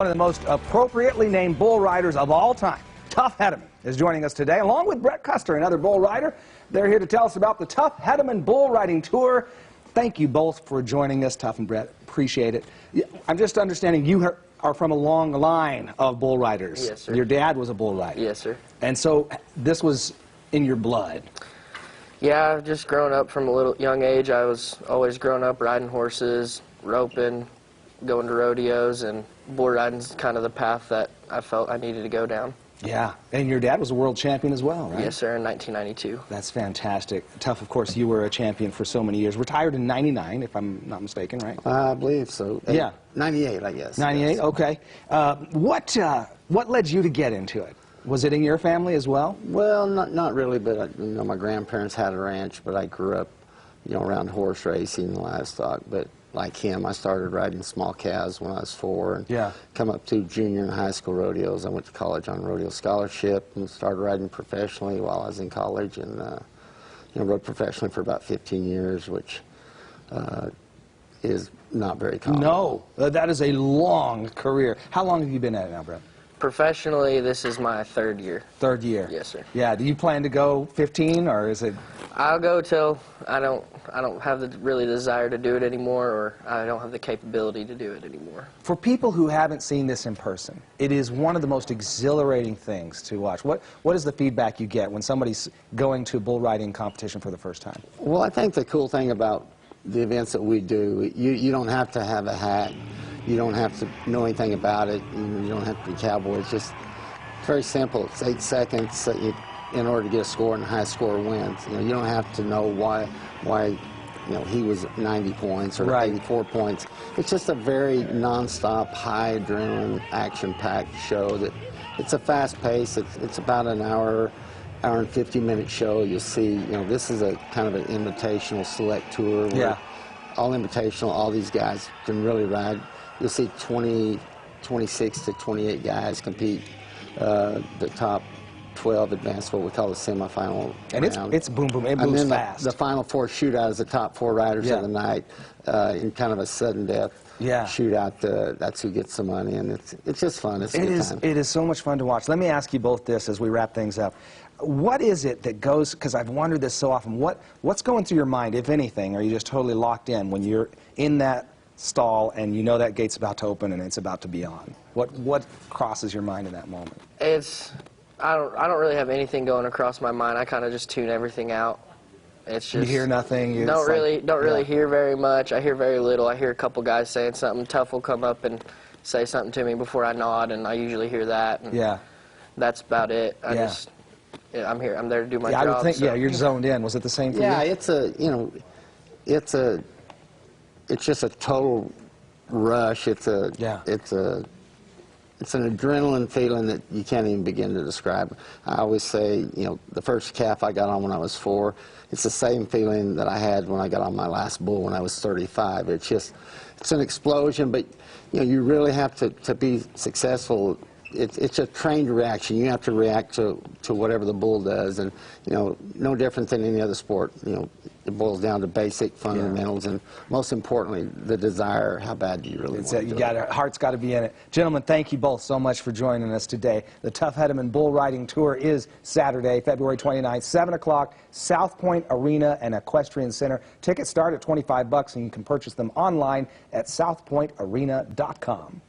One of the most appropriately named bull riders of all time, Tuff Hedeman, is joining us today, along with Brett Custer, another bull rider. They're here to tell us about the Tuff Hedeman Bull Riding Tour. Thank you both for joining us, Tuff and Brett. Appreciate it. I'm just understanding you are from a long line of bull riders. Yes, sir. Your dad was a bull rider. Yes, sir. And so this was in your blood. Yeah, I've just grown up from a little young age. I was always growing up riding horses, roping, going to rodeos, and bull riding's kind of the path that I felt I needed to go down. Yeah, and your dad was a world champion as well, right? Yes, sir, in 1992. That's fantastic. Tuff, of course, you were a champion for so many years. Retired in '99, if I'm not mistaken, right? I believe so. Yeah. 98, I guess. 98, yes. okay. What led you to get into it? Was it in your family as well? Well, not really, but my grandparents had a ranch, but I grew up, around horse racing and livestock. But like him, I started riding small calves when I was 4, and yeah, come up through junior and high school rodeos. I went to college on rodeo scholarship and started riding professionally while I was in college, and rode professionally for about 15 years, which is not very common. No, that is a long career. How long have you been at it now, Brett? Professionally, this is my 3rd year. 3rd year. Yes, sir. Yeah. Do you plan to go 15, or is it? I'll go till I don't have the really desire to do it anymore, or I don't have the capability to do it anymore. For people who haven't seen this in person, it is one of the most exhilarating things to watch. What is the feedback you get when somebody's going to a bull riding competition for the first time? Well, I think the cool thing about the events that we do, you don't have to have a hat. You don't have to know anything about it. You don't have to be a cowboy. It's just very simple. It's 8 seconds in order to get a score, and the highest score wins. You don't have to know why he was 90 points or right, 84 points. It's just a very nonstop, high adrenaline, action-packed show. That it's a fast pace. It's about an hour and 50-minute show. You'll see. This is a kind of an invitational select tour. Where yeah. All invitational. All these guys can really ride. You'll see 26 to 28 guys compete. The top 12 advance what we call the semifinal and round. It's boom boom. It moves and then fast. The final 4 shootout is the top 4 riders yeah, of the night in kind of a sudden death yeah, shootout. That's who gets the money, and it's just fun. It's a good time. It is so much fun to watch. Let me ask you both this as we wrap things up. What is it that goes, because I've wondered this so often, what's going through your mind, if anything? Are you just totally locked in when you're in that stall and you know that gate's about to open and it's about to be on? What crosses your mind in that moment? I don't really have anything going across my mind. I kind of just tune everything out. It's just you hear nothing. Don't really yeah, hear very much. I hear very little. I hear a couple guys saying something. Tuff will come up and say something to me before I nod, and I usually hear that. And yeah, that's about it. I'm here. I'm there to do my job. I would think. So. Yeah, you're zoned in. Was it the same for yeah, you? it's just a total rush. It's an adrenaline feeling that you can't even begin to describe. I always say, the first calf I got on when I was 4, it's the same feeling that I had when I got on my last bull when I was 35. It's an explosion, but you really have to be successful. It's a trained reaction. You have to react to whatever the bull does, and no different than any other sport. It boils down to basic fundamentals, yeah, and most importantly, the desire. How bad do you really want it? Heart's got to be in it. Gentlemen, thank you both so much for joining us today. The Tuff Hedeman Bull Riding Tour is Saturday, February 29th, 7 o'clock, South Point Arena and Equestrian Center. Tickets start at $25, and you can purchase them online at southpointarena.com.